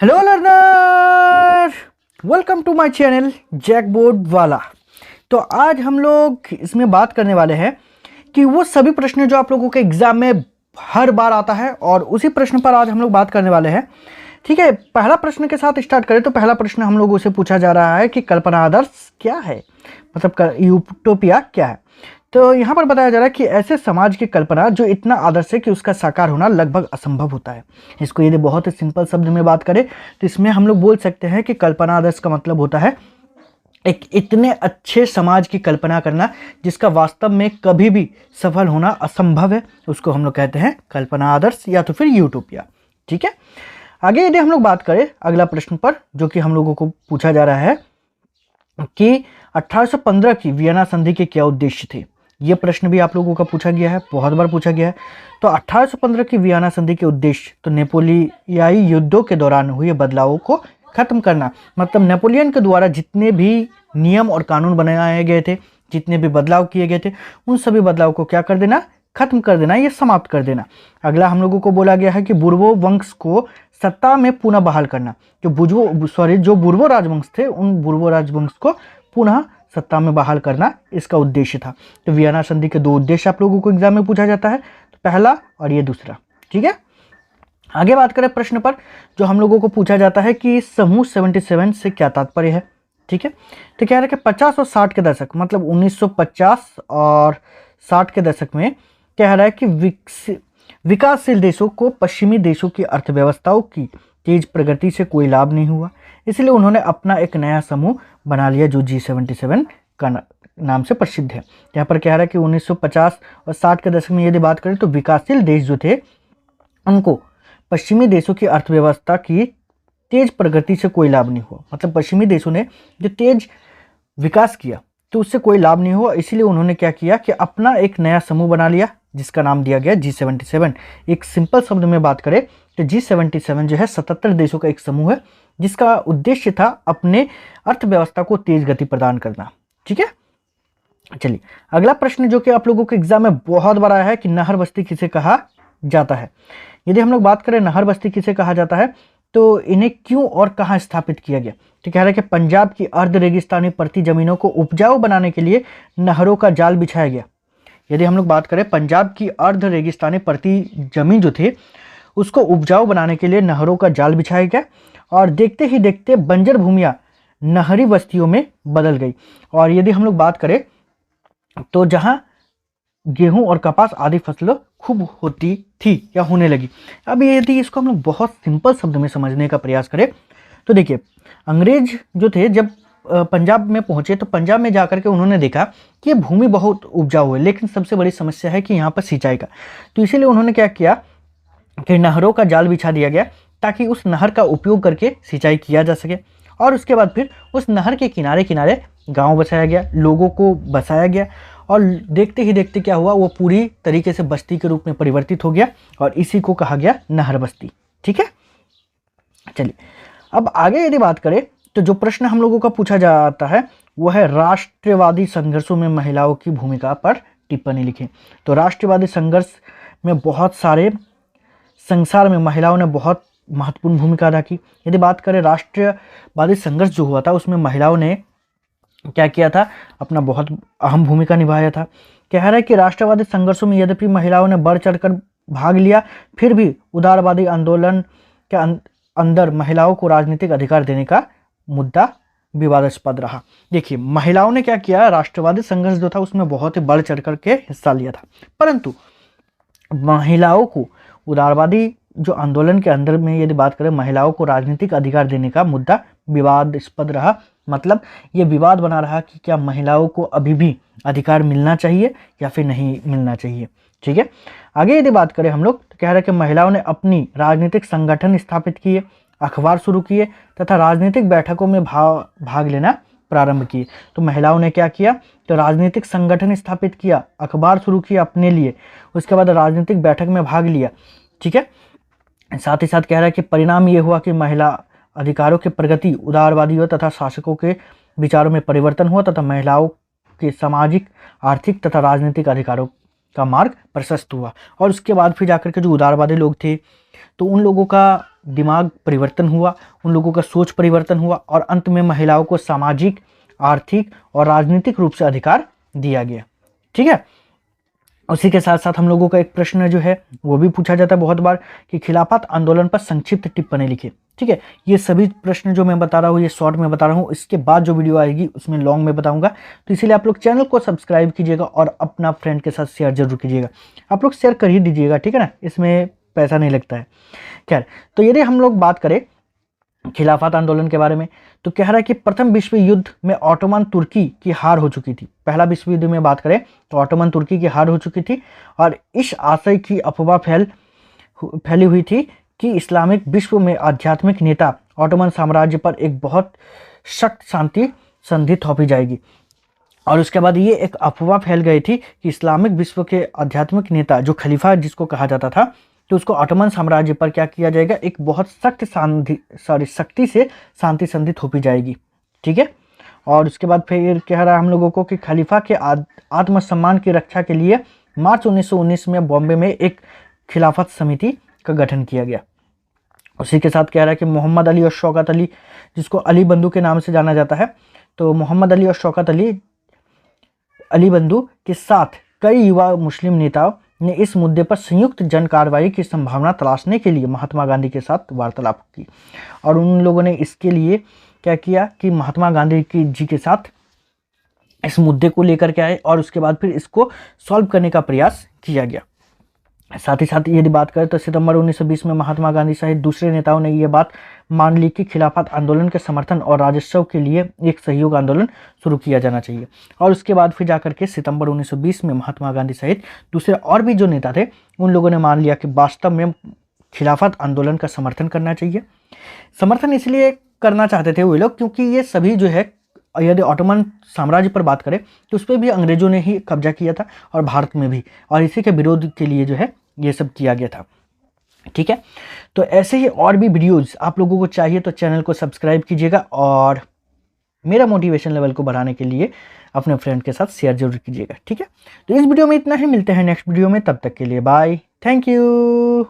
Hello learner, welcome to my channel Jackboard वाला। तो आज हम लोग इसमें बात करने वाले हैं कि वो सभी प्रश्न जो आप लोगों के एग्जाम में हर बार आता है और उसी प्रश्न पर आज हम लोग बात करने वाले हैं। ठीक है, पहला प्रश्न के साथ स्टार्ट करें तो पहला प्रश्न हम लोगों से पूछा जा रहा है कि कल्पना आदर्श क्या है, मतलब यूटोपिया क्या है। तो यहाँ पर बताया जा रहा है कि ऐसे समाज की कल्पना जो इतना आदर्श है कि उसका साकार होना लगभग असंभव होता है। इसको यदि बहुत ही सिंपल शब्द में बात करें तो इसमें हम लोग बोल सकते हैं कि कल्पना आदर्श का मतलब होता है एक इतने अच्छे समाज की कल्पना करना जिसका वास्तव में कभी भी सफल होना असंभव है, उसको हम लोग कहते हैं कल्पना आदर्श या तो फिर यूटोपिया। ठीक है, आगे यदि हम लोग बात करें अगला प्रश्न पर, जो कि हम लोगों को पूछा जा रहा है कि 1815 की वियना संधि के क्या उद्देश्य थे। ये प्रश्न भी आप लोगों का पूछा गया है, बहुत बार पूछा गया है। तो 1815 की वियना संधि के उद्देश्य तो नेपोलियाई युद्धों के दौरान हुए बदलावों को खत्म करना, मतलब नेपोलियन के द्वारा जितने भी नियम और कानून बनाए गए थे, जितने भी बदलाव किए गए थे, उन सभी बदलाव को क्या कर देना, खत्म कर देना, ये समाप्त कर देना। अगला हम लोगों को बोला गया है कि बुर्बो वंश को सत्ता में पुनः बहाल करना। जो बुर्बो राजवंश थे, उन बुर्बो राजवंश को पुनः सत्ता में बहाल करना इसका उद्देश्य था। तो वियना संधि के दो उद्देश्य आप लोगों को एग्जाम में पूछा जाता है, तो पहला और ये दूसरा। ठीक है, आगे बात करें प्रश्न पर, जो हम लोगों को पूछा जाता है कि समूह 77 से क्या तात्पर्य है। ठीक है, तो कह रहे हैं कि 50 और 60 के दशक, मतलब 1950 और 60 के दशक में कह रहा है कि विकासशील देशों को पश्चिमी देशों की अर्थव्यवस्थाओं की तेज प्रगति से कोई लाभ नहीं हुआ, इसलिए उन्होंने अपना एक नया समूह बना लिया जो G77 का नाम से प्रसिद्ध है। यहाँ पर कह रहा है कि 1950 और 60 के दशक में यदि बात करें तो विकासशील देश जो थे उनको पश्चिमी देशों की अर्थव्यवस्था की तेज प्रगति से कोई लाभ नहीं हुआ, मतलब पश्चिमी देशों ने जो तेज विकास किया तो उससे कोई लाभ नहीं हुआ, इसीलिए उन्होंने क्या किया कि अपना एक नया समूह बना लिया जिसका नाम दिया गया G77। एक सिंपल शब्द में बात करें तो G77 जो है 77 देशों का एक समूह है जिसका उद्देश्य था अपने अर्थव्यवस्था को तेज गति प्रदान करना। ठीक है, चलिए अगला प्रश्न जो कि आप लोगों के एग्जाम में बहुत बार आया है कि नहर बस्ती किसे कहा जाता है। यदि हम लोग बात करें नहर बस्ती किसे कहा जाता है तो इन्हें क्यों और कहाँ स्थापित किया गया। तो कह रहा है कि पंजाब की अर्ध रेगिस्तानी परती जमीनों को उपजाऊ बनाने के लिए नहरों का जाल बिछाया गया। यदि हम लोग बात करें पंजाब की अर्ध रेगिस्तानी परती जमीन जो थे उसको उपजाऊ बनाने के लिए नहरों का जाल बिछाया गया और देखते ही देखते बंजर भूमियां नहरी बस्तियों में बदल गई। और यदि हम लोग बात करें तो जहां गेहूं और कपास आदि फसलें खूब होती थी या होने लगी। अब यदि इसको हम लोग बहुत सिंपल शब्द में समझने का प्रयास करें तो देखिए, अंग्रेज जो थे जब पंजाब में पहुंचे तो पंजाब में जाकर के उन्होंने देखा कि ये भूमि बहुत उपजाऊ है, लेकिन सबसे बड़ी समस्या है कि यहाँ पर सिंचाई का। तो इसीलिए उन्होंने क्या किया कि नहरों का जाल बिछा दिया गया ताकि उस नहर का उपयोग करके सिंचाई किया जा सके। और उसके बाद फिर उस नहर के किनारे किनारे गांव बसाया गया, लोगों को बसाया गया और देखते ही देखते क्या हुआ, वो पूरी तरीके से बस्ती के रूप में परिवर्तित हो गया और इसी को कहा गया नहर बस्ती। ठीक है, चलिए अब आगे यदि बात करें तो जो प्रश्न हम लोगों का पूछा जाता है वो है राष्ट्रवादी संघर्षों में महिलाओं की भूमिका पर टिप्पणी लिखें। तो राष्ट्रवादी संघर्ष में बहुत सारे संसार में महिलाओं ने बहुत महत्वपूर्ण भूमिका अदा की। यदि बात करें राष्ट्रवादी संघर्ष जो हुआ था उसमें महिलाओं ने क्या किया था, अपना बहुत अहम भूमिका निभाया था। कह रहा है कि राष्ट्रवादी संघर्षों में यद्यपि महिलाओं ने बढ़ चढ़कर भाग लिया, फिर भी उदारवादी आंदोलन के अंदर महिलाओं को राजनीतिक अधिकार देने का मुद्दा विवादास्पद रहा। देखिए, महिलाओं ने क्या किया, राष्ट्रवादी संघर्ष जो था उसमें बहुत ही बढ़ चढ़कर के हिस्सा लिया था, परंतु महिलाओं को उदारवादी जो आंदोलन के अंदर में यदि बात करें महिलाओं को राजनीतिक अधिकार देने का मुद्दा विवादास्पद रहा। मतलब ये विवाद बना रहा कि क्या महिलाओं को अभी भी अधिकार मिलना चाहिए या फिर नहीं मिलना चाहिए। ठीक है, आगे यदि बात करें हम लोग तो कह रहे हैं कि महिलाओं ने अपनी राजनीतिक संगठन स्थापित किए, अखबार शुरू किए तथा राजनीतिक बैठकों में भाग लेना प्रारंभ किए। तो महिलाओं ने क्या किया, तो राजनीतिक संगठन स्थापित किया, अखबार शुरू किया अपने लिए, उसके बाद राजनीतिक बैठक में भाग लिया। ठीक है, साथ ही साथ कह रहा है कि परिणाम ये हुआ कि महिला अधिकारों की प्रगति, उदारवादियों तथा शासकों के विचारों में परिवर्तन हुआ तथा महिलाओं के सामाजिक, आर्थिक तथा राजनीतिक अधिकारों का मार्ग प्रशस्त हुआ। और उसके बाद फिर जाकर के जो उदारवादी लोग थे तो उन लोगों का दिमाग परिवर्तन हुआ, उन लोगों का सोच परिवर्तन हुआ और अंत में महिलाओं को सामाजिक, आर्थिक और राजनीतिक रूप से अधिकार दिया गया। ठीक है, उसी के साथ साथ हम लोगों का एक प्रश्न जो है वो भी पूछा जाता है बहुत बार कि खिलाफत आंदोलन पर संक्षिप्त टिप्पणी लिखे। ठीक है, ये सभी प्रश्न जो मैं बता रहा हूँ ये शॉर्ट में बता रहा हूँ, इसके बाद जो वीडियो आएगी उसमें लॉन्ग में बताऊंगा। तो इसीलिए आप लोग चैनल को सब्सक्राइब कीजिएगा और अपना फ्रेंड के साथ शेयर जरूर कीजिएगा। आप लोग शेयर कर ही दीजिएगा, ठीक है ना, इसमें पैसा नहीं लगता है। खैर, तो यदि हम लोग बात करें खिलाफत आंदोलन के बारे में, तो कह रहा है कि प्रथम विश्व युद्ध में ऑटोमन तुर्की की हार हो चुकी थी। पहला विश्व युद्ध में बात करें तो ऑटोमन तुर्की की हार हो चुकी थी और इस आशय की अफवाह फैली हुई थी कि इस्लामिक विश्व में आध्यात्मिक नेता ऑटोमन साम्राज्य पर एक बहुत सख्त शांति संधि थोपी जाएगी। और उसके बाद ये एक अफवाह फैल गई थी कि इस्लामिक विश्व के आध्यात्मिक नेता जो खलीफा जिसको कहा जाता था, तो उसको ऑटोमन साम्राज्य पर क्या किया जाएगा, एक बहुत सख्त सख्ती से शांति संधि थोपी जाएगी। ठीक है, और उसके बाद फिर कह रहा है हम लोगों को कि खलीफा के आत्मसम्मान की रक्षा के लिए मार्च 1919 में बॉम्बे में एक खिलाफत समिति का गठन किया गया। उसी के साथ कह रहा है कि मोहम्मद अली और शौकत अली, जिसको अली बंधु के नाम से जाना जाता है, तो मोहम्मद अली और शौकत अली बंधु के साथ कई युवा मुस्लिम नेताओं ने इस मुद्दे पर संयुक्त जन कार्रवाई की संभावना तलाशने के लिए महात्मा गांधी के साथ वार्तालाप की। और उन लोगों ने इसके लिए क्या किया कि महात्मा गांधी जी के साथ इस मुद्दे को लेकर के आए और उसके बाद फिर इसको सॉल्व करने का प्रयास किया गया। साथ ही साथ यदि बात करें तो सितंबर 1920 में महात्मा गांधी सहित दूसरे नेताओं ने यह बात मान ली कि खिलाफत आंदोलन के समर्थन और राजस्व के लिए एक सहयोग आंदोलन शुरू किया जाना चाहिए। और उसके बाद फिर जाकर के सितंबर 1920 में महात्मा गांधी सहित दूसरे और भी जो नेता थे उन लोगों ने मान लिया कि वास्तव में खिलाफत आंदोलन का समर्थन करना चाहिए। समर्थन इसलिए करना चाहते थे वो लोग क्योंकि ये सभी जो है, यदि ऑटोमन साम्राज्य पर बात करें तो उस पर भी अंग्रेजों ने ही कब्जा किया था और भारत में भी, और इसी के विरोध के लिए जो है ये सब किया गया था। ठीक है, तो ऐसे ही और भी वीडियोस आप लोगों को चाहिए तो चैनल को सब्सक्राइब कीजिएगा और मेरा मोटिवेशन लेवल को बढ़ाने के लिए अपने फ्रेंड के साथ शेयर जरूर कीजिएगा। ठीक है, तो इस वीडियो में इतना ही, मिलते हैं नेक्स्ट वीडियो में, तब तक के लिए बाय, थैंक यू।